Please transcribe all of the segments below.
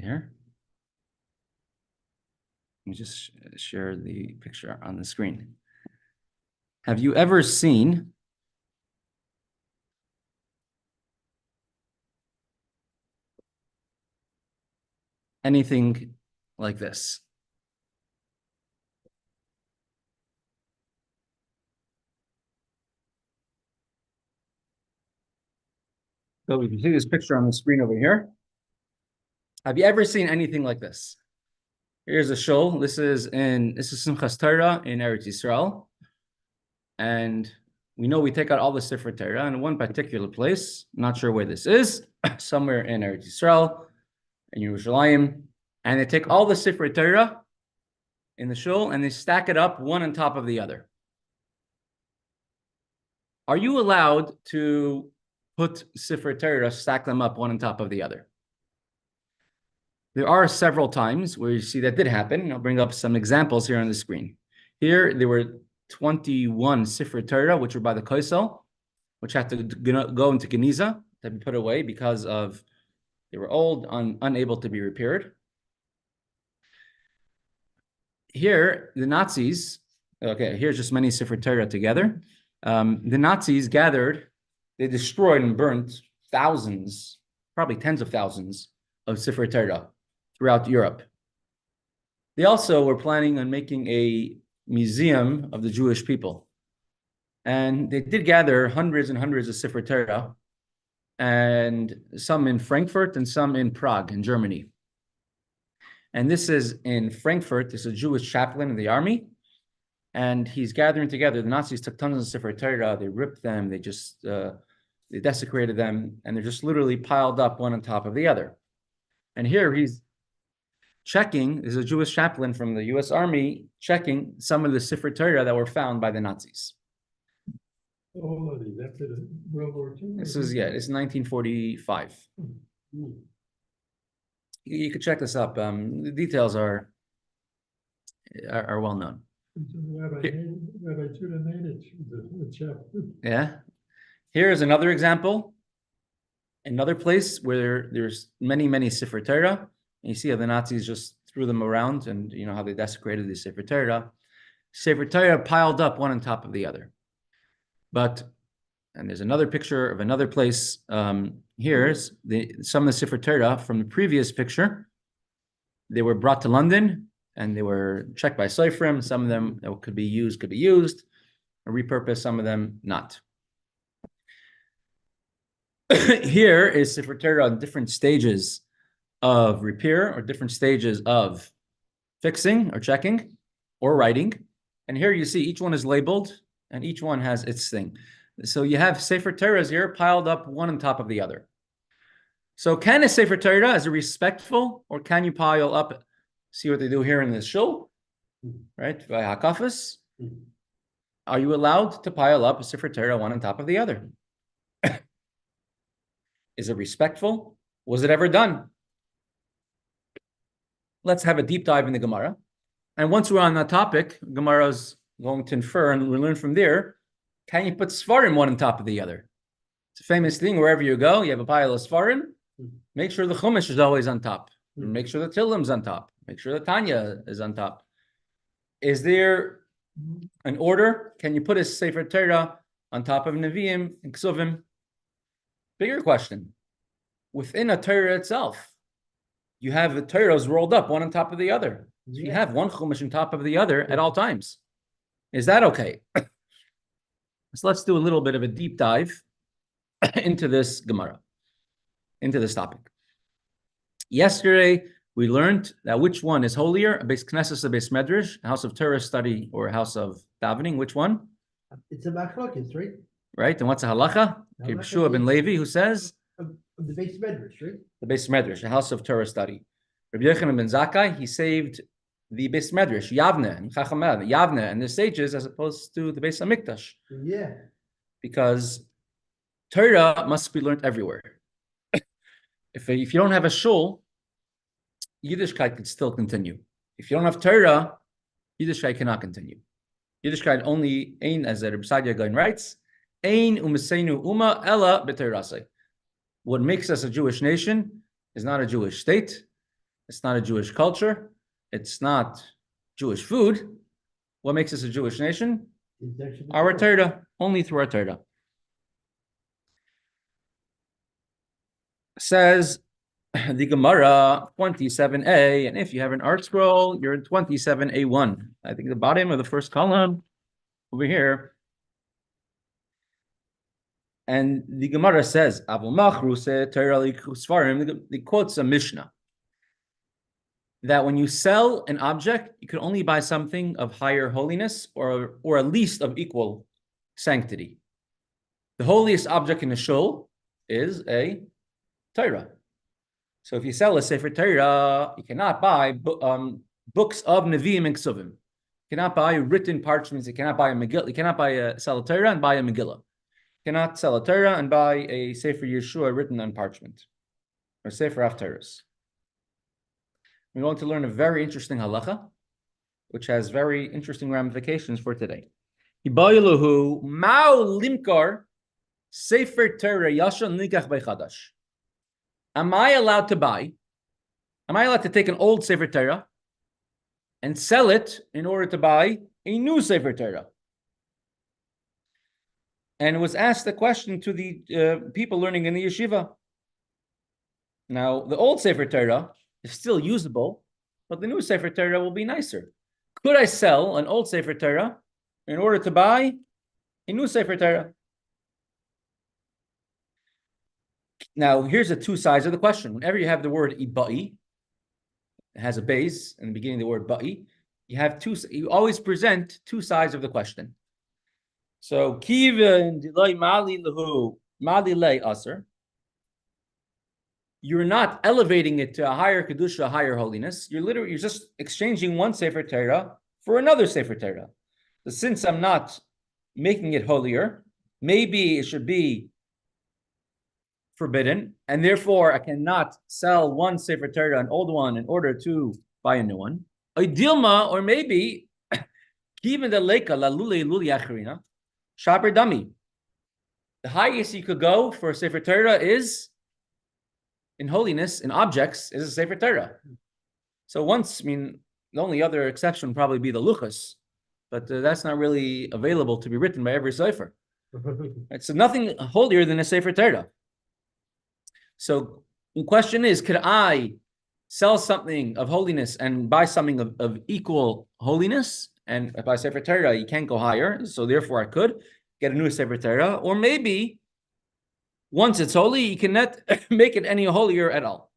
here. Let me just share the picture on the screen. Have you ever seen anything like this? So we can see this picture on the screen over here. Have you ever seen anything like this? Here's a shul. This is Simchas Torah in Eretz Yisrael. And we know we take out all the Sefer Torah in one particular place. Not sure where this is. Somewhere in Eretz Yisrael, in Yerushalayim. And they take all the Sefer Torah in the shul and they stack it up one on top of the other. Are you allowed to put Sefer Torah, stack them up one on top of the other? There are several times where you see that did happen. I'll bring up some examples here on the screen. Here, there were 21 Sefer Torah, which were by the Kollel, which had to go into Geniza to be put away because of they were old, unable to be repaired. Here, the Nazis, okay, here's just many Sefer Torah together. The Nazis gathered, they destroyed and burnt thousands, probably tens of thousands of Sefer Torah throughout Europe. They also were planning on making a museum of the Jewish people. And they did gather hundreds and hundreds of Sefer Torah, and some in Frankfurt and some in Prague in Germany. And this is in Frankfurt. This is a Jewish chaplain in the army. And he's gathering together. The Nazis took tons of Sefer Torah. They ripped them. They just they desecrated them. And they're just literally piled up one on top of the other. And here he's checking. There's a Jewish chaplain from the U.S. Army checking some of the Sefer Torah that were found by the Nazis. Oh, after World War II? This is 1945. You could check this up. The details are well known. Rabbi Judah made it, the chaplain. Yeah. Here's another example. Another place where there's many, many Sefer Torah. And you see how the Nazis just threw them around, and you know how they desecrated the Sefer Torah. Sefer Torah piled up one on top of the other. And there's another picture of another place. Here's some of the Sefer Torah from the previous picture. They were brought to London and they were checked by Seferim. Some of them that could be used, or repurposed, some of them not. Here is Sefer Torah on different stages of repair or different stages of fixing or checking or writing. And here you see each one is labeled and each one has its thing. So you have Sefer Torahs here piled up one on top of the other. So can a Sefer Torah, is it respectful, or can you pile up? See what they do here in this shul, right? By hakafas. Are you allowed to pile up a Sefer Torah one on top of the other? Is it respectful? Was it ever done? Let's have a deep dive in the Gemara. And once we're on that topic, Gemara is going to infer, and we learn from there, can you put Sfarim one on top of the other? It's a famous thing. Wherever you go, you have a pile of Sfarim. Make sure the Chumash is always on top. Make sure the Tehillim's on top. Make sure the Tanya is on top. Is there an order? Can you put a Sefer Torah on top of Nevi'im and Ksuvim? Bigger question. Within a Torah itself, you have the Torahs rolled up one on top of the other. So you have one Chumash on top of the other at all times. Is that okay? So let's do a little bit of a deep dive into this Gemara, into this topic. Yesterday, we learned that which one is holier, a Beis Knesset, a Beis Medrash, a house of Torah study, or a house of davening. Which one? It's a machlokes, right? Right, and what's a halacha? Okay, Yeshua ben Levi, who says? The Beis Medrash, right? The Beis Medrash, a house of Torah study. Rabbi Yochanan ben Zakkai, he saved the Beis Medrash, Yavne, and Chachamad, Yavne, and the sages, as opposed to the Beis Hamikdash. Yeah. Because Torah must be learned everywhere. If you don't have a shul, Yiddishkeit could still continue. If you don't have Torah, Yiddishkeit cannot continue. Yiddishkeit only, ein, as Rebbe Sadia Gaon writes, ein umeseinu uma ella b'Torasei. What makes us a Jewish nation is not a Jewish state. It's not a Jewish culture. It's not Jewish food. What makes us a Jewish nation? Our Torah, only through our Torah. Says the Gemara 27a, and if you have an art scroll, you're in 27a1. I think the bottom of the first column over here. And the Gemara says, it quotes a Mishnah that when you sell an object, you can only buy something of higher holiness or at least of equal sanctity. The holiest object in the shul is a Torah. So if you sell a Sefer Torah, you cannot buy books of Nevi'im and Ksuvim. You cannot buy written parchments. You cannot buy a Megillah. You cannot sell a Torah and buy a Megillah. You cannot sell a Torah and buy a Sefer Yeshua written on parchment or Sefer Haftarahs. We're going to learn a very interesting halacha, which has very interesting ramifications for today. Hibayiluhu ma'u limkar Sefer Torah yashan nikach b'chadash. Am I allowed to take an old Sefer Torah and sell it in order to buy a new Sefer Torah? And it was asked the question to the people learning in the yeshiva. Now, the old Sefer Torah is still usable, but the new Sefer Torah will be nicer. Could I sell an old Sefer Torah in order to buy a new Sefer Torah? Now, here's the two sides of the question. Whenever you have the word ibai, it has a base in the beginning of the word ba'i, you always present two sides of the question. So, you're not elevating it to a higher kedusha, a higher holiness. You're just exchanging one Sefer Torah for another Sefer Torah. So since I'm not making it holier, maybe it should be forbidden, and therefore I cannot sell one Sefer Torah, an old one, in order to buy a new one. Dilma, or maybe even the leka la luli acharina, shaper dami. The highest you could go for a Sefer Torah is in holiness, in objects, is a Sefer Torah. So the only other exception would probably be the luchas, but that's not really available to be written by every Sefer. Right? So nothing holier than a Sefer Torah. So the question is, could I sell something of holiness and buy something of equal holiness? And if I Sefer Torah, you can't go higher, so therefore I could get a new Sefer Torah. Or maybe once it's holy, you cannot make it any holier at all.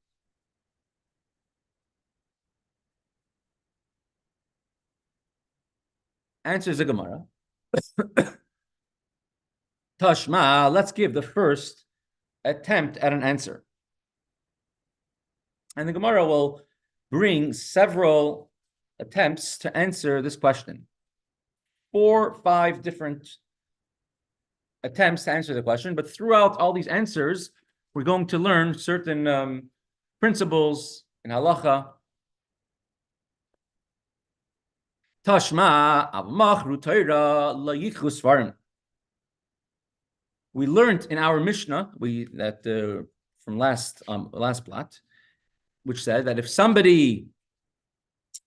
Answers the Gemara. Tashma, let's give the first attempt at an answer. And the Gemara will bring several attempts to answer this question. 4 or 5 different attempts to answer the question, but throughout all these answers, we're going to learn certain principles in halacha. Tashma avmachru Torah la yichru svarim. We learned in our Mishnah from last plot, which said that if somebody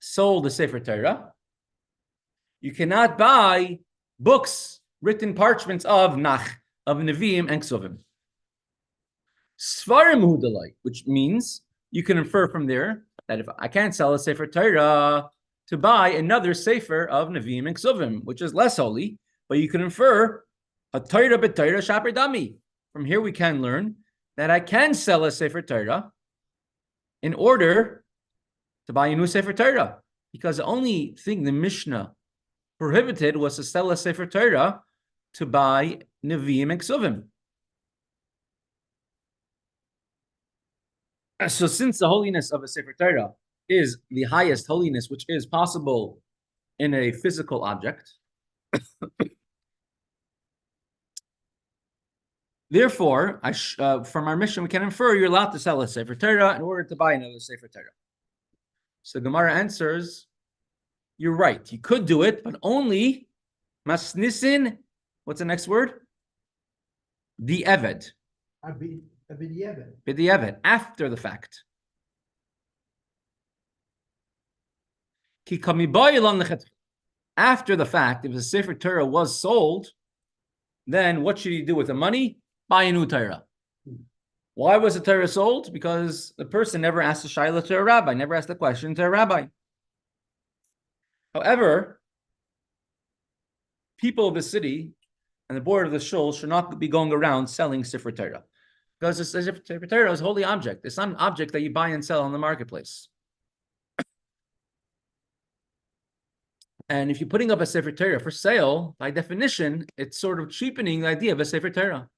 sold a Sefer Torah, you cannot buy books, written parchments of Nevi'im and Ksuvim. Svarim hudalai, which means you can infer from there that if I can't sell a Sefer Torah to buy another Sefer of Nevi'im and Ksuvim, which is less holy, but you can infer a Torah b'Torah shaper dami. From here we can learn that I can sell a Sefer Torah in order to buy a new Sefer Torah, because the only thing the Mishnah prohibited was to sell a Sefer Torah to buy Nevi'im and Ksuvim. So since the holiness of a Sefer Torah is the highest holiness which is possible in a physical object, therefore, from our mission, we can infer you're allowed to sell a Sefer Torah in order to buy another Sefer Torah. So Gemara answers, you're right. You could do it, but only masnisin. What's the next word? The eved. B'di'eved, after the fact. After the fact, if the Sefer Torah was sold, then what should he do with the money? Buy a new Torah. Why was the Torah sold? Because the person never asked a shayla to a rabbi, never asked a question to a rabbi. However, people of the city and the board of the shul should not be going around selling Sefer Torah. Because the Sefer Torah is a holy object. It's not an object that you buy and sell on the marketplace. And if you're putting up a Sefer Torah for sale, by definition, it's sort of cheapening the idea of a Sefer Torah.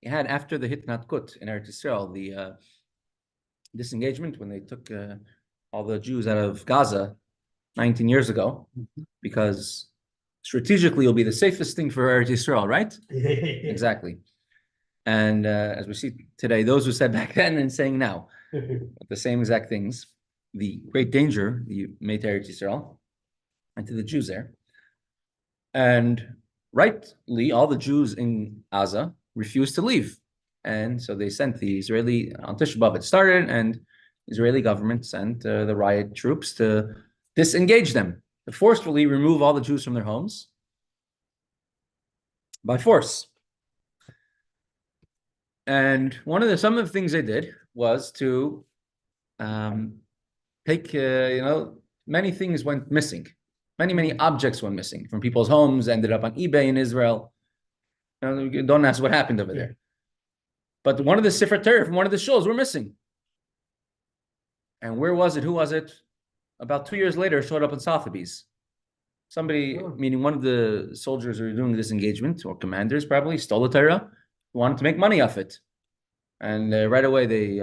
You had, after the Hitnatkut in Eretz Yisrael, the disengagement when they took all the Jews out of Gaza 19 years ago, because strategically it'll be the safest thing for Eretz Yisrael, right? Exactly. And as we see today, those who said back then and saying now, the same exact things, the great danger you made to Eretz Yisrael and to the Jews there. And rightly, all the Jews in Gaza refused to leave. And so they sent the Israeli, on Tisha B'Av it started, and the Israeli government sent the riot troops to disengage them, to forcefully remove all the Jews from their homes by force. And some of the things they did was to take, many things went missing. Many objects went missing from people's homes, ended up on eBay in Israel. Don't ask what happened over there. But one of the Sefer Torah from one of the shuls were missing. And where was it? Who was it? About 2 years later, showed up in Hatzvi-Bais. Somebody, meaning one of the soldiers who were doing this engagement, or commanders probably, stole the Torah, wanted to make money off it. And right away they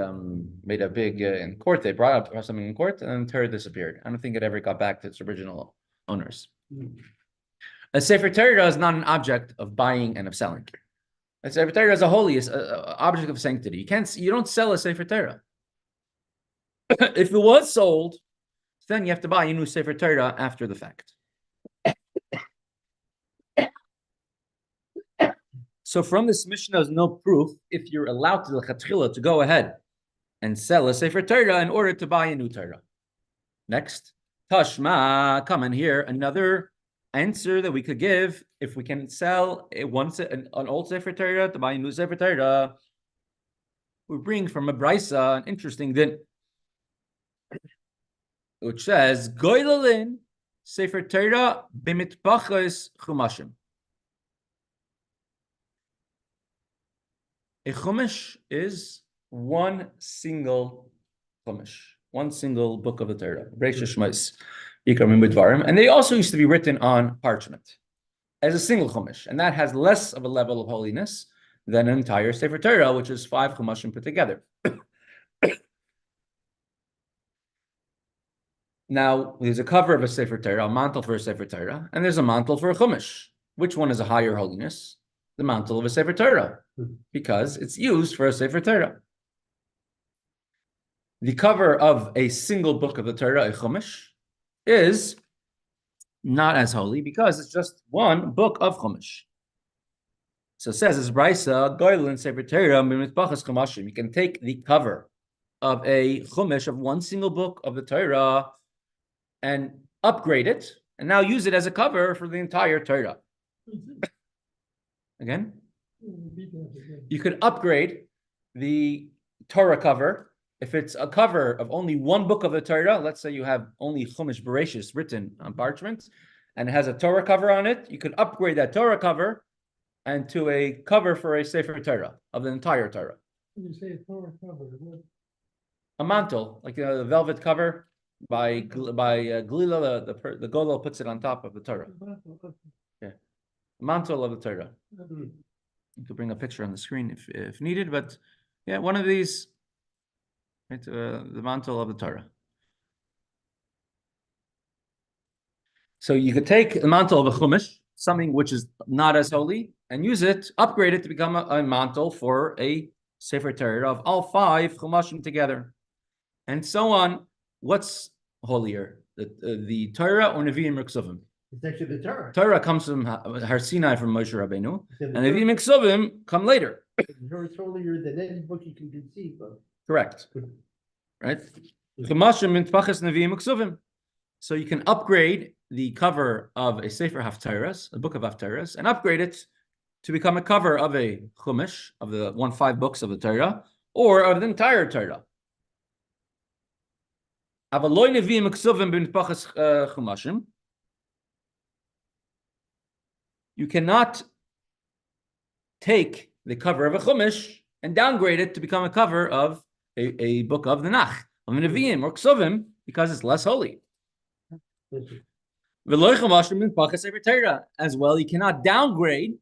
made a big, in court, they brought up something in court, and the Torah disappeared. I don't think it ever got back to its original owners. A Sefer Torah is not an object of buying and of selling. A Sefer Torah is a holy, object of sanctity. You don't sell a Sefer Torah. If it was sold, then you have to buy a new Sefer Torah after the fact. So from this Mishnah, there's no proof if you're allowed to go ahead and sell a Sefer Torah in order to buy a new Torah. Next, Tashma, come in here, another answer that we could give if we can sell an old Sefer Torah to buy a new Sefer Torah. We bring from a Brisa an interesting din, which says, Goylelin Sefer Torah b'mitpachos chumashim. A chumash is one single chumash, one single book of the Torah. And they also used to be written on parchment as a single chumash, and that has less of a level of holiness than an entire Sefer Torah, which is 5 chumashim put together. Now, there's a cover of a Sefer Torah, a mantle for a Sefer Torah, and there's a mantle for a chumash. Which one is a higher holiness? The mantle of a Sefer Torah, because it's used for a Sefer Torah. The cover of a single book of the Torah, a chumash, is not as holy because it's just one book of chumash. So it says, as Brisa, Goylin Sefer Torah b'mitpachos chumashim. You can take the cover of a chumash of one single book of the Torah and upgrade it, and now use it as a cover for the entire Torah. Again? You could upgrade the Torah cover. If it's a cover of only one book of the Torah, let's say you have only Chumash Bereshis written on parchment, and it has a Torah cover on it, you could upgrade that Torah cover and to a cover for a Sefer Torah of the entire Torah. When you say a Torah cover, what? A mantle, like the velvet cover by Glila, the Kollel puts it on top of the Torah. Yeah, a mantle of the Torah. You could bring a picture on the screen if needed, but yeah, one of these, right, the mantle of the Torah. So you could take the mantle of a chumash, something which is not as holy, and use it, upgrade it to become a mantle for a Sefer Torah of all 5 chumashim together, and so on. What's holier, the Torah or Nevi'im Riksuvim? It's actually the Torah. Torah comes from Har Sinai, from Moshe Rabbeinu, and Nevi'im Riksuvim come later. It's holier than any book you can conceive of. Correct. Right? Chumashim mitpachos Nevi'im Riksuvim. So you can upgrade the cover of a Sefer Haftarahs, a book of Haftarahs, and upgrade it to become a cover of a Chumash, of the 5 books of the Torah, or of the entire Torah. You cannot take the cover of a Chumash and downgrade it to become a cover of a book of the Nach, of the Nevi'im or Ksuvim, because it's less holy. As well, you cannot downgrade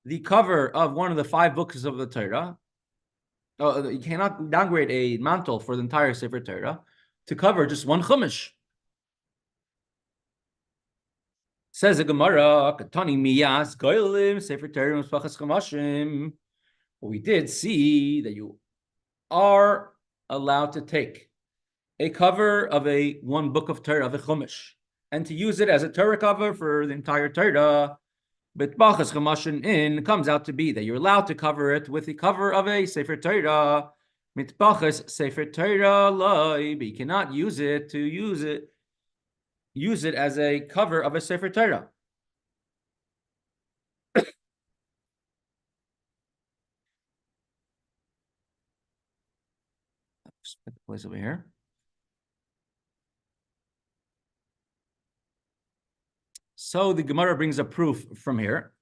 the cover of one of the 5 books of the Torah. You cannot downgrade a mantle for the entire Sefer Torah to cover just one Chumash. Says the Gemara, Katani miyas goylim Sefer Torah Mispachas Chumashim. We did see that you are allowed to take a cover of one book of Torah, of a Chumash, and to use it as a Torah cover for the entire Torah. But Bachas Chumashin comes out to be that you're allowed to cover it with the cover of a Sefer Torah. Mitbachas Sefer Torah loy, but you cannot use it as a cover of a Sefer Torah. Just put the place over here. So the Gemara brings a proof from here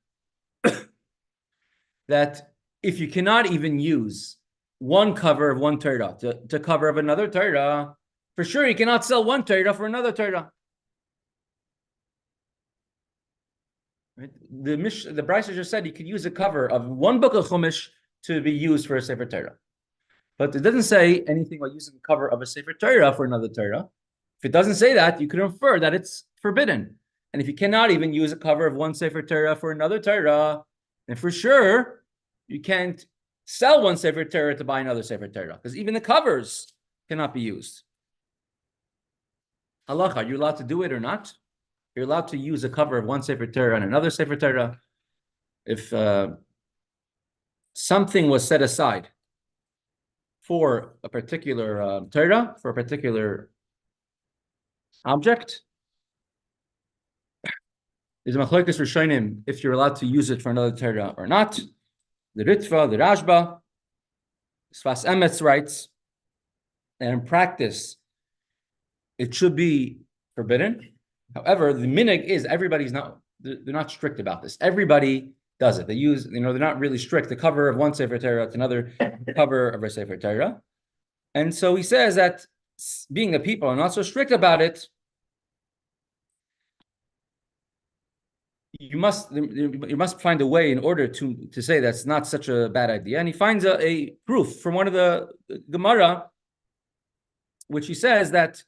that if you cannot even use one cover of one Torah to cover of another Torah, for sure you cannot sell one Torah for another Torah. Right? The Brisa just said you could use a cover of one book of Chumash to be used for a Sefer Torah. But it doesn't say anything about using the cover of a Sefer Torah for another Torah. If it doesn't say that, you could infer that it's forbidden. And if you cannot even use a cover of one Sefer Torah for another Torah, then for sure you can't sell one Sefer Torah to buy another Sefer Torah, because even the covers cannot be used. Halacha, are you allowed to do it or not? You're allowed to use a cover of one Sefer Torah and another Sefer Torah. If something was set aside for a particular Torah, for a particular object, there's a machlokes rishonim if you're allowed to use it for another Torah or not. The Ritva, the Rashba, Sfas Emetz writes, and in practice, it should be forbidden. However, the minhag is they're not strict about this. Everybody does it. They use, they're not really strict. The cover of one Sefer Torah to another cover of a Sefer Torah. And so he says that being the people are not so strict about it, you must find a way in order to say that's not such a bad idea. And he finds a proof from one of the Gemara, which he says that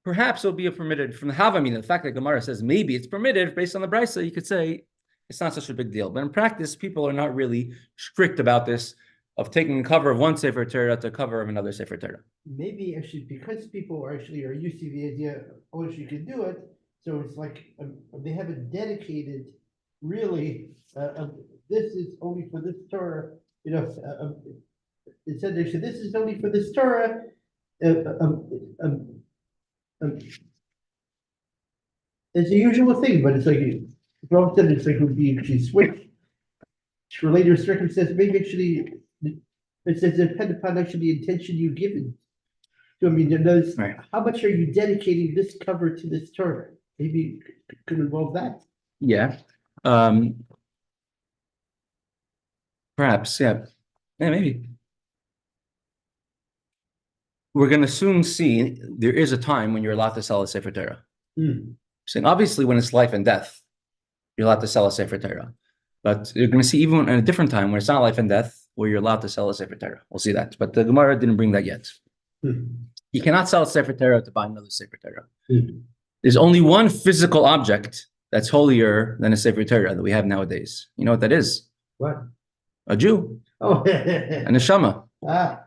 perhaps it'll be permitted from the Havamina. The fact that Gemara says maybe it's permitted based on the Brisa, you could say it's not such a big deal. But in practice, people are not really strict about this, of taking the cover of one Sefer Torah to cover of another Sefer Torah. Maybe actually because people are used to the idea, oh, you can do it. So it's like they have it dedicated, really. This is only for this Torah. It said this is only for this Torah. It's a usual thing, but it's like Rob said. It's like it would be actually switched for later circumstances. Maybe actually it says depend upon actually the intention you given. So I mean, Right. How much are you dedicating this cover to this Torah? Maybe it could involve that. Yeah. Perhaps, yeah. Yeah, maybe. We're going to soon see there is a time when you're allowed to sell a Sefer Torah. So obviously, when it's life and death, you're allowed to sell a Sefer Torah. But you're going to see even at a different time when it's not life and death, where you're allowed to sell a Sefer Torah. We'll see that. But the Gemara didn't bring that yet. You cannot sell a Sefer Torah to buy another Sefer Torah. There's only one physical object that's holier than a Sefer Torah that we have nowadays. You know what that is? What? A Jew. Oh, A neshama. ah.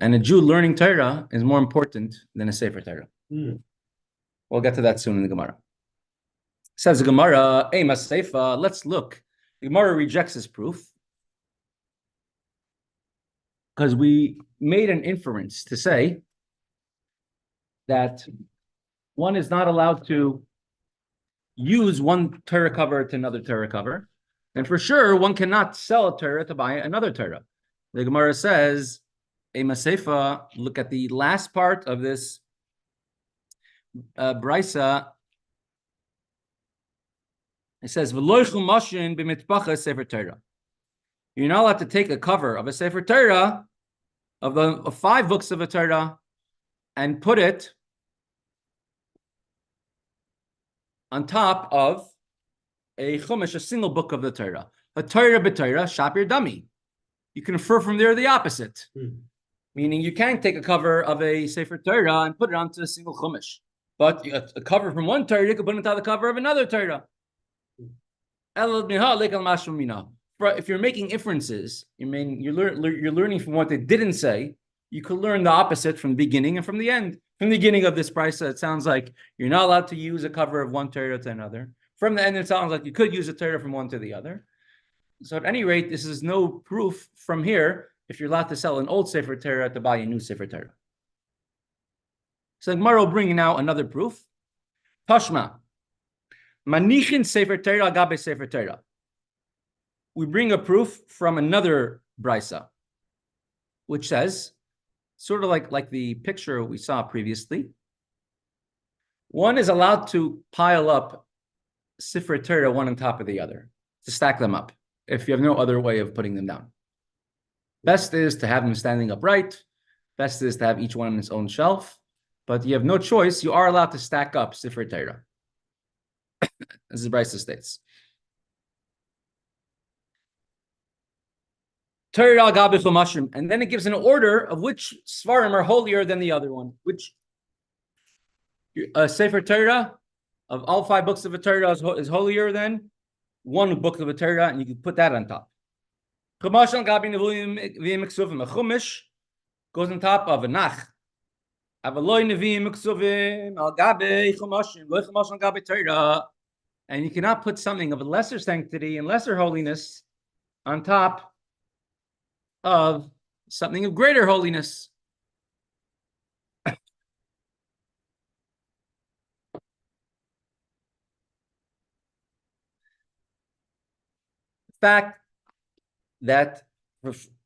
And a Jew learning Torah is more important than a Sefer Torah. We'll get to that soon in the Gemara. Says the Gemara, Ema Seifa, let's look. The Gemara rejects this proof because we made an inference to say that one is not allowed to use one Torah cover to another Torah cover. And for sure, one cannot sell a Torah to buy another Torah. The Gemara says, a Mesechta, look at the last part of this Brisa. It says, Sefer Torah. You're not allowed to take a cover of a Sefer Torah, of 5 books of a Torah, and put it on top of a chumash, a single book of the Torah. A Torah b'Torah, shapir dami. You can infer from there the opposite. Meaning you can't take a cover of a Sefer Torah and put it onto a single chumash. But a cover from one Torah, you can put it onto the cover of another Torah. If you're making inferences, you're learning from what they didn't say, you could learn the opposite from the beginning and from the end. From the beginning of this brisa, it sounds like you're not allowed to use a cover of one Torah to another. From the end, it sounds like you could use a Torah from one to the other. So at any rate, this is no proof from here if you're allowed to sell an old Sefer Torah to buy a new Sefer Torah. So Gemara will bring now another proof. Tashma. Manichin Sefer Torah agabe Sefer Torah. We bring a proof from another brisa, which says, sort of like the picture we saw previously, one is allowed to pile up Sefer Torah one on top of the other, to stack them up, if you have no other way of putting them down. Best is to have them standing upright. Best is to have each one on its own shelf. But you have no choice. You are allowed to stack up Sefer Torah. As the Brisa states. Torah al gabi chumashim. And then it gives an order of which Svarim are holier than the other one. Which Sefer Torah, of all 5 books of a Torah, is holier than one book of a Torah, and you can put that on top. Chumash al gabi nevuim v'yim miksuvim. A chumash goes on top of a nach. Avaloi nevuim miksuvim al gabi chumashim. Lo chumash al gabi Torah. And you cannot put something of a lesser sanctity and lesser holiness on top of something of greater holiness. The fact that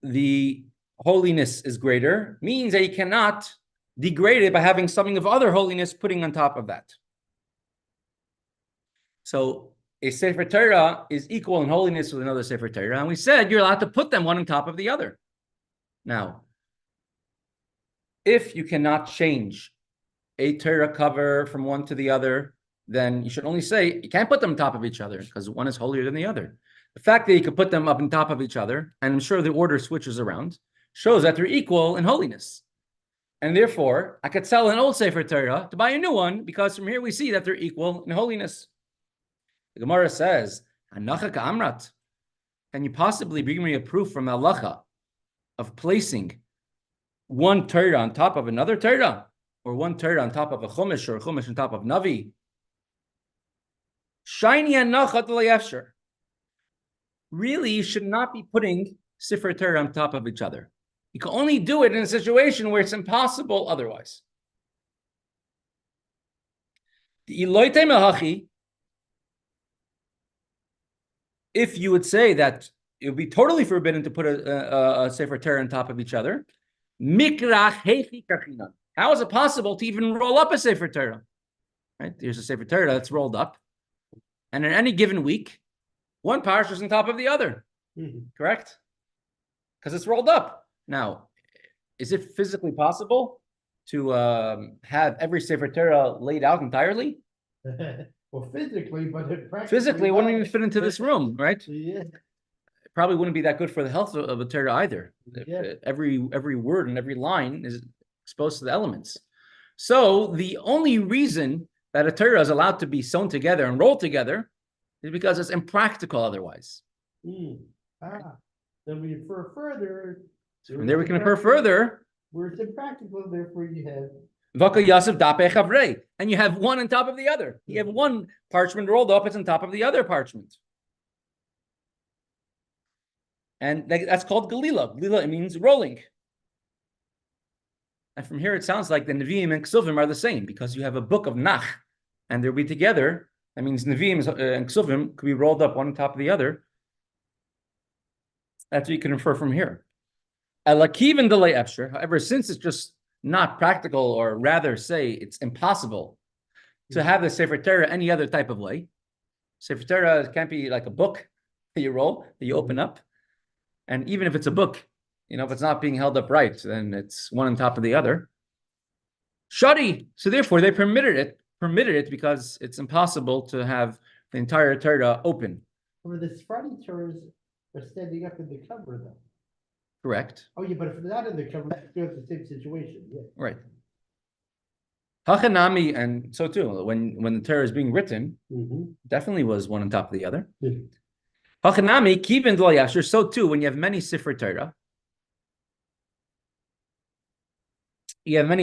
the holiness is greater means that you cannot degrade it by having something of other holiness putting on top of that. So a Sefer Torah is equal in holiness with another Sefer Torah, and we said you're allowed to put them one on top of the other. Now, if you cannot change a Torah cover from one to the other, then you should only say you can't put them on top of each other because one is holier than the other. The fact that you can put them up on top of each other, and I'm sure the order switches around, shows that they're equal in holiness. And therefore, I could sell an old Sefer Torah to buy a new one because from here we see that they're equal in holiness. The Gemara says, "Hanacha ka'amrat." Can you possibly bring me a proof from halacha of placing one Torah on top of another Torah, or one Torah on top of a chumash, or a chumash on top of navi? Shiny hanacha d'layefsher. Really, you should not be putting Sefer Torah on top of each other. You can only do it in a situation where it's impossible otherwise. The iloite mehachi. If you would say that it would be totally forbidden to put a Sefer Torah on top of each other, how is it possible to even roll up a Sefer Torah? Right? There's a Sefer Torah that's rolled up, and in any given week, one parsha is on top of the other. Correct? Because it's rolled up. Now, is it physically possible to have every Sefer Torah laid out entirely? Well, physically, but physically, it wouldn't even fit into this room, right? Yeah. It probably wouldn't be that good for the health of a Torah either. Yeah. Every word and every line is exposed to the elements. So the only reason that a Torah is allowed to be sewn together and rolled together is because it's impractical otherwise. Then we infer further. And there we can infer further. Where it's impractical, therefore you have. And you have one on top of the other. You have one parchment rolled up, it's on top of the other parchment. And that's called galila. Galila, it means rolling. And from here, it sounds like the Nevi'im and Ksuvim are the same because you have a book of Nach and they'll be together. That means Nevi'im and Ksuvim could be rolled up one on top of the other. That's what you can infer from here. Elakivin delay Epsher. However, since it's just not practical, or rather say it's impossible to have the Sefer Torah any other type of way. Sefer Torah can't be like a book that you roll, that you open up. And even if it's a book, if it's not being held upright, then it's one on top of the other. Shadi. So therefore, they permitted it because it's impossible to have the entire Torah open. Or the Sephardi Torahs are standing up in the cover, though. Correct. Oh, yeah, but if they're not in the cover, you have the same situation. Yeah. Right. Hachanami, and so too, when the Torah is being written, definitely was one on top of the other. Hachanami, kivin d'lo yasher, so too, when you have many Sefer Torah, and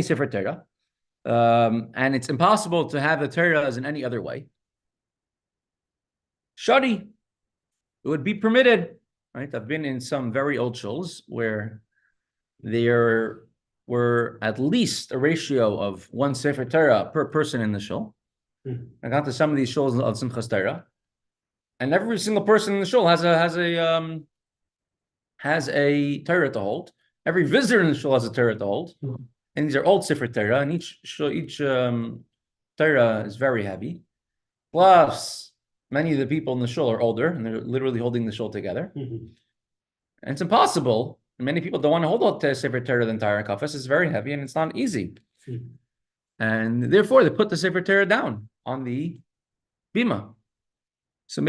it's impossible to have the Torah as in any other way. Shadi, it would be permitted, right? I've been in some very old shuls where there were at least a ratio of one Sefer Torah per person in the shul. I got to some of these shuls of Simchas Torah, and every single person in the shul has a Torah to hold. Every visitor in the shul has a Torah to hold. And these are old Sefer Torah, and each Torah is very heavy. Plus, many of the people in the shul are older, and they're literally holding the shul together. And it's impossible. Many people don't want to hold the Sefer Torah the entire kafas. It's very heavy, and it's not easy. And therefore, they put the Sefer Torah down on the bima. So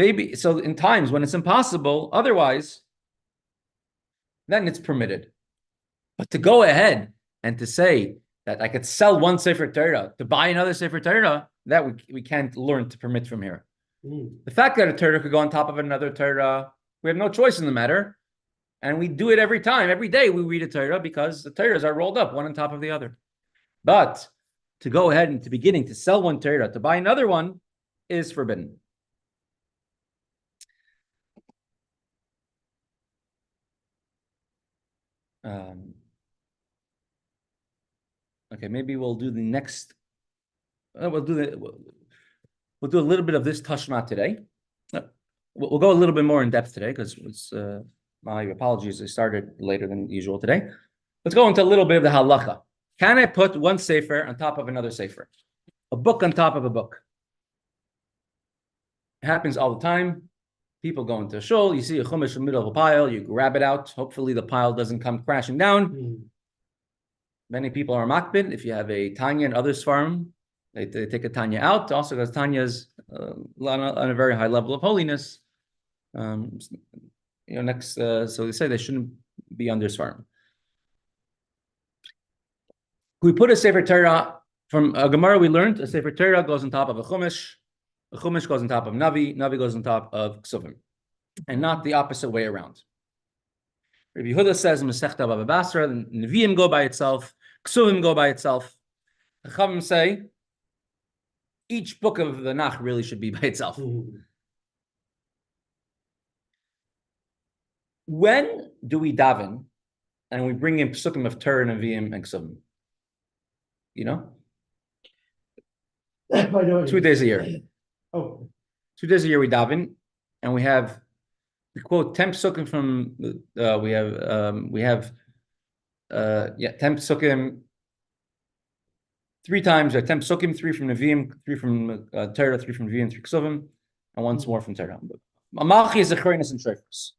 in times when it's impossible, otherwise, then it's permitted. But to go ahead and to say that I could sell one Sefer Torah to buy another Sefer Torah, that we can't learn to permit from here. The fact that a Torah could go on top of another Torah, we have no choice in the matter. And we do it every time. Every day we read a Torah because the Torahs are rolled up one on top of the other. But to go ahead and to beginning to sell one Torah to buy another one is forbidden. Okay, maybe we'll do the next. We'll do a little bit of this tashma today. We'll go a little bit more in depth today because it's my apologies. I started later than usual today. Let's go into a little bit of the halacha. Can I put one sefer on top of another sefer? A book on top of a book. It happens all the time. People go into a shul, you see a chumash in the middle of a pile, you grab it out. Hopefully the pile doesn't come crashing down. Many people are makbid. If you have a Tanya and other Sfarim, they take a Tanya out. Also, because Tanya's on a very high level of holiness. So they say they shouldn't be under Sfarim. We put a Sefer Torah from a Gemara. We learned a Sefer Torah goes on top of a chumash goes on top of Navi goes on top of Ksuvim, and not the opposite way around. Rabbi Yehuda says in Mesechta Baba Basra, the Nevi'im go by itself, Ksuvim go by itself. The Chaim say each book of the Nach really should be by itself. When do we daven and we bring in psukim of Torah, Nevi'im, and Ksuvim? 2 days a year. 2 days a year we daven, and we quote 10 psukim from we have 10 psukim 3 times, or 10 psukim, 3 from Nevi'im, 3 from Torah, 3 from Nevi'im, 3 Ksuvim, and once more from Torah. Amachi is a chayrinus and shofars.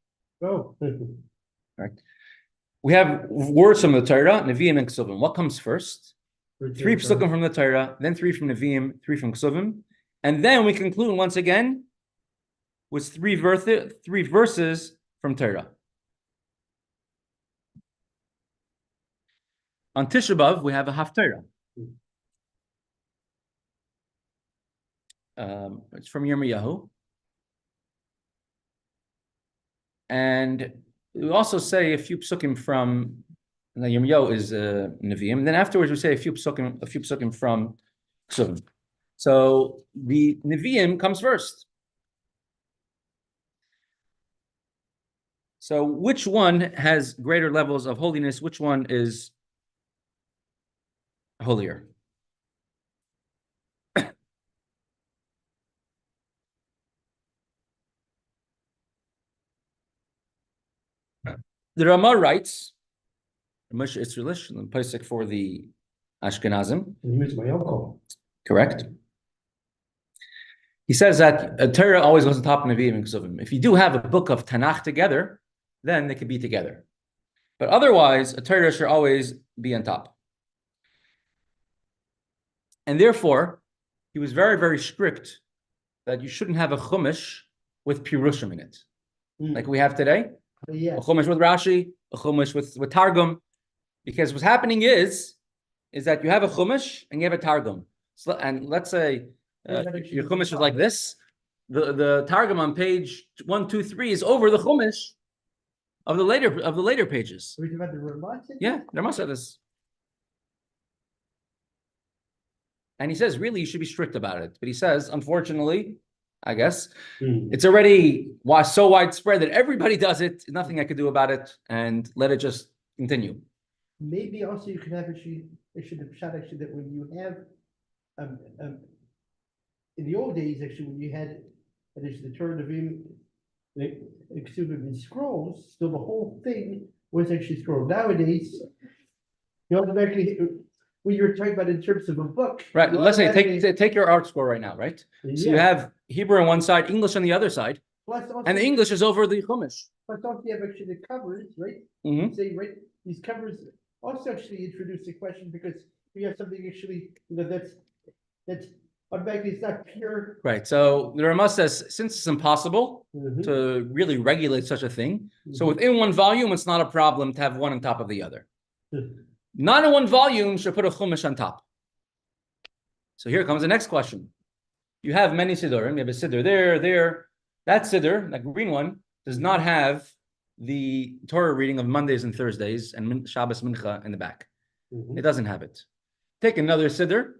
Right. We have words from the Torah, Nevi'im, and Ksuvim. What comes first? 3 psukim from the Torah, then 3 from Nevi'im, 3 from Ksuvim, and then we conclude once again with 3 verses from Torah. On Tisha B'Av, we have a Haftarah. It's from Yirmiyahu. And we also say a few psukim from Yirmiyahu is Nevi'im. Then afterwards we say a few psukim from Ksuvim. So the Nevi'im comes first. So which one has greater levels of holiness? Which one is holier. The Ramah writes, Moshe Israelish, the Pesach for the Ashkenazim. And he was my uncle. Correct. He says that a Torah always goes on top of Nevi'im and Ksuvim. If you do have a book of Tanakh together, then they can be together. But otherwise, a Torah should always be on top. And therefore, he was very, very strict that you shouldn't have a Chumash with Pirushim in it. Like we have today. Yeah. A Chumash with Rashi, a Chumash with Targum. Because what's happening is that you have a Chumash and you have a Targum. So, and let's say your Chumash is like this. The Targum on page 1, 2, 3 is over the Chumash of the later pages. Are we talking about the Ramah? Yeah, there must have this. And he says, really, you should be strict about it. But he says, unfortunately, I guess, it's already so widespread that everybody does it. Nothing I could do about it, and let it just continue. Maybe also you could have actually the shot actually that when you have in the old days actually when you had the Torah Nevi'im, the Ksuvim in scrolls, so the whole thing was actually scrolled. Nowadays, you automatically when you're talking about in terms of a book, right? Let's say take your art scroll right now, right? Yeah. So you have Hebrew on one side, English on the other side, plus also, and the English is over the Chumash. Plus also you have actually the covers, right? Mm-hmm. Say right, these covers also actually introduce the question because we have something actually that's automatically it's not pure. Right. So the Ramah says since it's impossible to really regulate such a thing, so within one volume it's not a problem to have one on top of the other. Not in one volume should put a Chumash on top. So here comes the next question. You have many Siddurim. You have a Siddur there. That Siddur, that green one, does not have the Torah reading of Mondays and Thursdays and Shabbos Mincha in the back. It doesn't have it. Take another Siddur.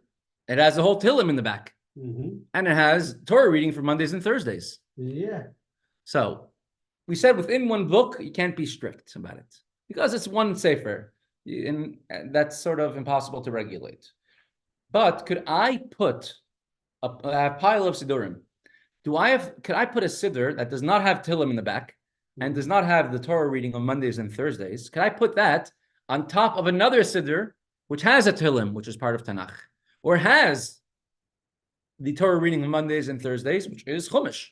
It has a whole Tillim in the back. And it has Torah reading for Mondays and Thursdays. Yeah. So we said within one book, you can't be strict about it because it's one Sefer. And that's sort of impossible to regulate. But could I put a pile of Siddurim? Could I put a Siddur that does not have Tillim in the back and does not have the Torah reading on Mondays and Thursdays? Could I put that on top of another Siddur which has a Tillim, which is part of Tanakh, or has the Torah reading on Mondays and Thursdays, which is Chumash,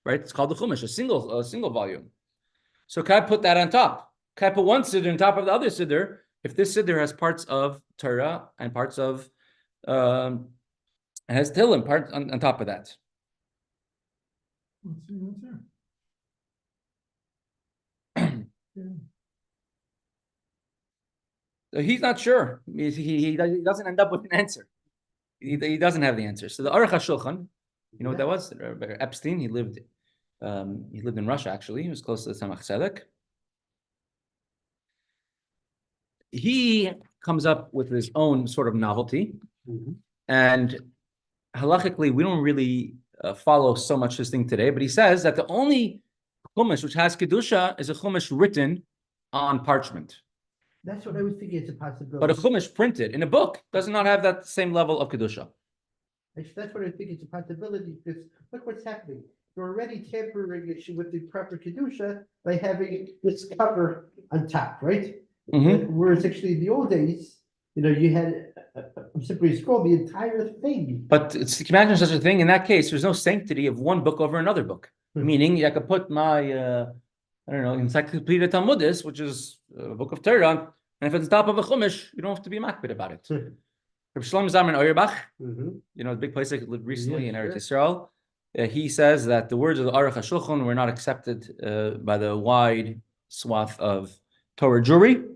right? It's called the Chumash, a single volume. So can I put that on top? Can I put one Siddur on top of the other Siddur? If this Siddur has parts of Torah and parts of, has Tillim part on top of that. What's the answer? He's not sure. He doesn't end up with an answer. He doesn't have the answer. So the Aruch HaShulchan, you know what that was? Epstein, he lived in Russia actually. He was close to the Tzemach Tzedek. He comes up with his own sort of novelty, and halachically, we don't really follow so much this thing today. But he says that the only chumash which has kedusha is a chumash written on parchment. That's what I was thinking. It's a possibility. But a chumash printed in a book does not have that same level of kedusha. Actually, that's what I think it's a possibility because look what's happening. You're already tampering it with the proper kedusha by having this cover on top, right? Whereas actually in the old days, you had simply scroll the entire thing. But imagine such a thing. In that case, there's no sanctity of one book over another book. Meaning, I could put my, Encyclopedia Talmudis, which is a book of Torah, and if it's on top of a chumash, you don't have to be makbid about it. Rabbi Shlomo Zalman Auerbach, the big place I lived recently in Eretz Yisrael, he says that the words of the Aruch HaShulchan were not accepted by the wide swath of Torah Jewry.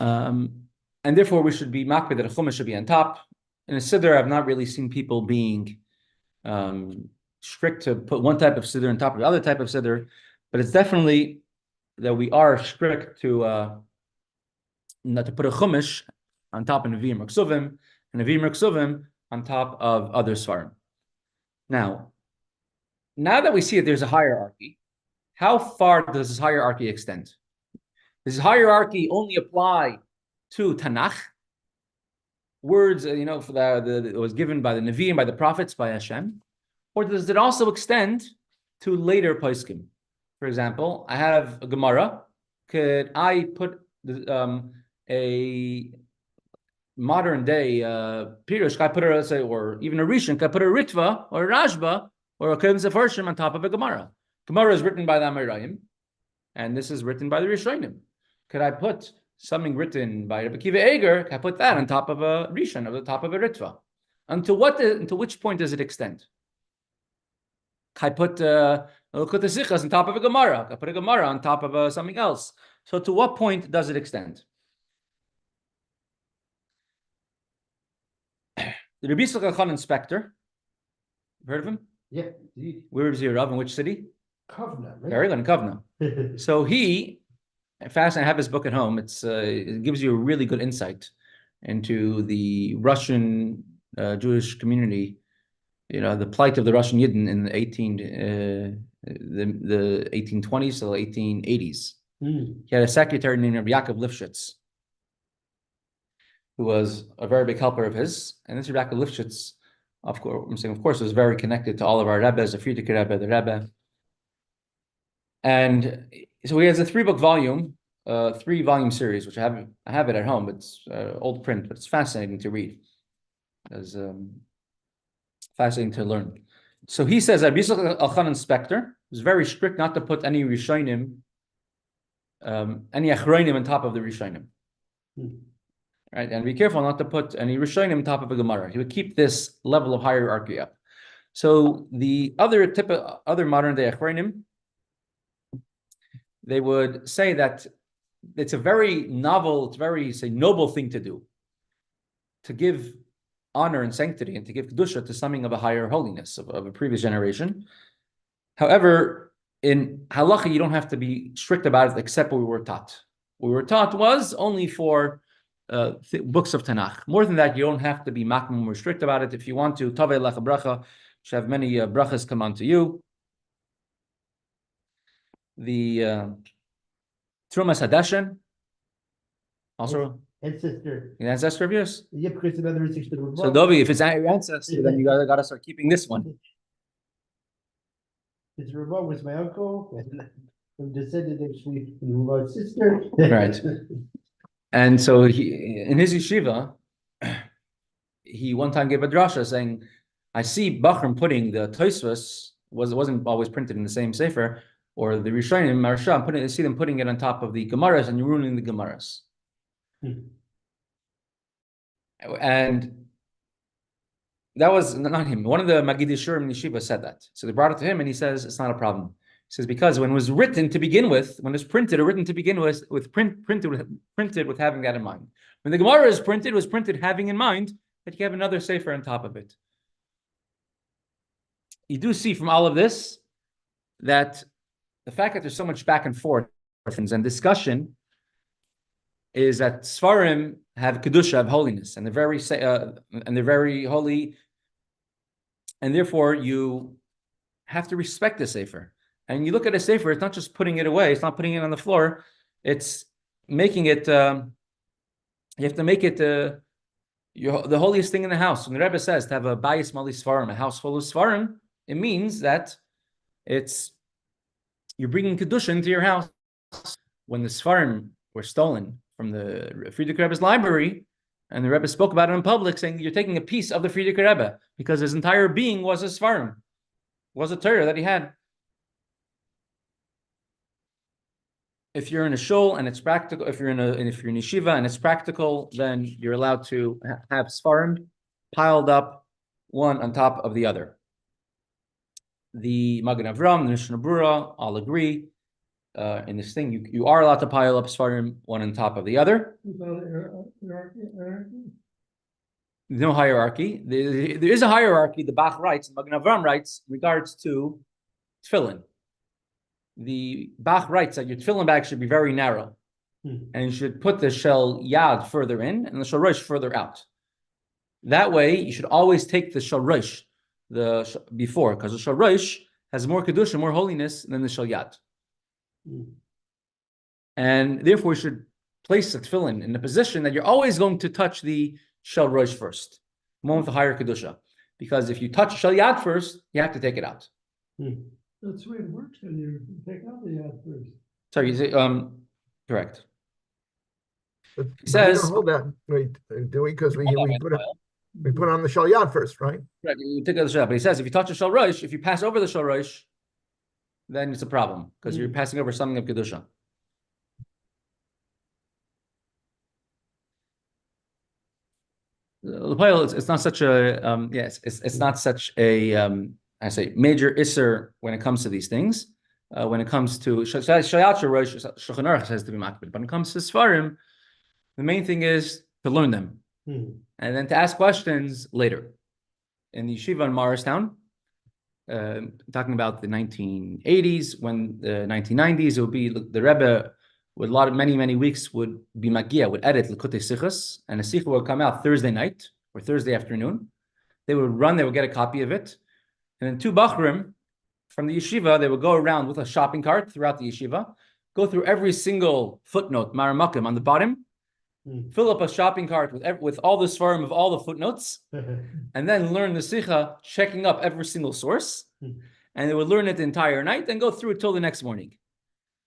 And therefore, we should be makbid that a chumash should be on top. In a siddur, I've not really seen people being strict to put one type of siddur on top of the other type of siddur, but it's definitely that we are strict to not to put a chumash on top of Nevi'im or Ksuvim, and Nevi'im or Ksuvim on top of other svarim. Now that we see that there's a hierarchy, how far does this hierarchy extend? Does this hierarchy only apply to Tanakh, words, for it was given by the Nevi and by the prophets, by Hashem, or does it also extend to later poskim? For example, I have a Gemara. Could I put a modern day Pirush, can I put a, or even a Rishon, can I put a Ritva or a Rashba or a Kohen Sefer on top of a Gemara? Gemara is written by the Amirayim, and this is written by the Rishonim. Could I put something written by Rabbi Kiva Eger? Can I put that on top of a Rishon, on the top of a Ritva? Until which point does it extend? Can I put Sichas on top of a Gemara? Can I put a Gemara on top of something else? So to what point does it extend? The Rabbi Tzvi inspector, heard of him? Yeah, indeed. Where is he, Rav? In which city? Kovna, right? Very good, in Kovna. So he, fascinating, I have his book at home. It gives you a really good insight into the Russian Jewish community, the plight of the Russian Yidden in the 1820s to the 1880s. He had a secretary named Rabbi Yaakov Lifshitz, who was a very big helper of his. And this Rabbi Yaakov Lifshitz, of course, was very connected to all of our Rebbes, the Frierdiker Rebbe, the Rebbe. And so he has a 3-book volume, 3-volume series, which I have it at home. It's old print, but it's fascinating to read. It's fascinating to learn. So he says that Rabbi Elchanan inspector was very strict not to put any Rishonim, any Achronim on top of the Rishonim. Right, and be careful not to put any Rishonim on top of a Gemara. He would keep this level of hierarchy up. So the other modern day Achronim, they would say that it's a very novel, noble thing to do, to give honor and sanctity and to give kedusha to something of a higher holiness of a previous generation. However, in halacha, you don't have to be strict about it, except what we were taught. What we were taught was only for books of Tanakh. More than that, you don't have to be makmum or strict about it. If you want to, tavei lecha bracha, should have many brachas come onto you. The Trumas Hadashen, also Ancestor. an ancestor of yours. Yeah, because another ancestor. So Dovi, if it's not your ancestor, then you gotta start keeping this one. His Rebbe was my uncle, and I'm descended actually from my sister. Right. And so he, in his yeshiva, he one time gave a drasha saying, I see Bachram putting the Tosfos, wasn't always printed in the same Sefer, or the Rishonim, Marsha, I see them putting it on top of the Gemaras, and you're ruining the Gemaras. And that was not him. One of the Magid Shurim in Yeshiva said that. So they brought it to him, and he says, it's not a problem. He says, because when it was written to begin with, when it was printed or written to begin with, printed with having that in mind. When the Gemara is printed, it was printed having in mind that you have another Sefer on top of it. You do see from all of this that the fact that there's so much back and forth and discussion is that Sfarim have Kedusha, have holiness, and they're very holy, and therefore you have to respect the Sefer. And you look at a Sefer, it's not just putting it away, it's not putting it on the floor, it's making it, you have to make it the holiest thing in the house. When the Rebbe says to have a Bayis Mali Sfarim, a house full of Sfarim, it means that you're bringing Kedusha into your house. When the Sfarim were stolen from the Frierdiker Rebbe's library, and the Rebbe spoke about it in public, saying you're taking a piece of the Frierdiker Rebbe, because his entire being was a Sfarim, was a Torah that he had. If you're in a shul and it's practical, if you're in yeshiva and it's practical, then you're allowed to have Sfarim piled up one on top of the other. The Magen Avram, the Mishnah Berurah all agree in this thing. You are allowed to pile up Sfarim one on top of the other. No hierarchy. There is a hierarchy. The Bach writes, Magen Avram writes, in regards to tefillin. The Bach writes that your tefillin bag should be very narrow, and you should put the shel yad further in and the shel rosh further out. That way, you should always take the shel rosh before, because the shel rosh has more kedusha, more holiness than the shel yad, and therefore you should place the tefillin in the position that you're always going to touch the shel rosh first, the one with the higher kedusha. Because if you touch shel yad first, you have to take it out. That's the way it works, and you take out the yad first. Sorry, you say, correct. But It we says- don't hold that, wait, do we? Because we Hold on, put on the shal yad first, right? Right, you take out the shel, but he says if you touch the shel rosh, if you pass over the shel rosh, then it's a problem because you're passing over something of kedusha. It's not such a yes, it's not such a I say major isser when it comes to these things. When it comes to shayat rosh, Shulchan Aruch has to be makbid. But when it comes to Sfarim, the main thing is to learn them and then to ask questions later. In the yeshiva in Morristown, talking about the 1980s, when the 1990s, it would be the Rebbe with many weeks would be Magia, would edit Likutei Sichos, and the Sicha would come out Thursday night or Thursday afternoon. They would get a copy of it, and then two Bachrim from the yeshiva, they would go around with a shopping cart throughout the yeshiva, go through every single footnote, Maramakim, on the bottom, fill up a shopping cart with all the Sfarim of all the footnotes, and then learn the Sicha, checking up every single source, and they would learn it the entire night and go through it till the next morning.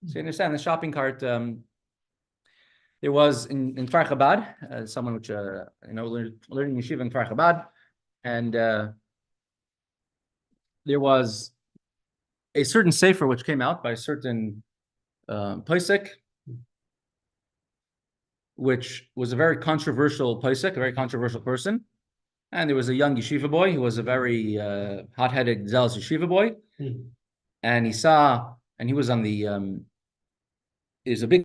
So you understand the shopping cart. There was in Kfar Chabad, someone which learning yeshiva in Kfar Chabad, and there was a certain Sefer which came out by a certain Pesach, which was a very controversial Pesach, a very controversial person. And there was a young yeshiva boy who was a very hot-headed, zealous yeshiva boy. And he was on the, there's a big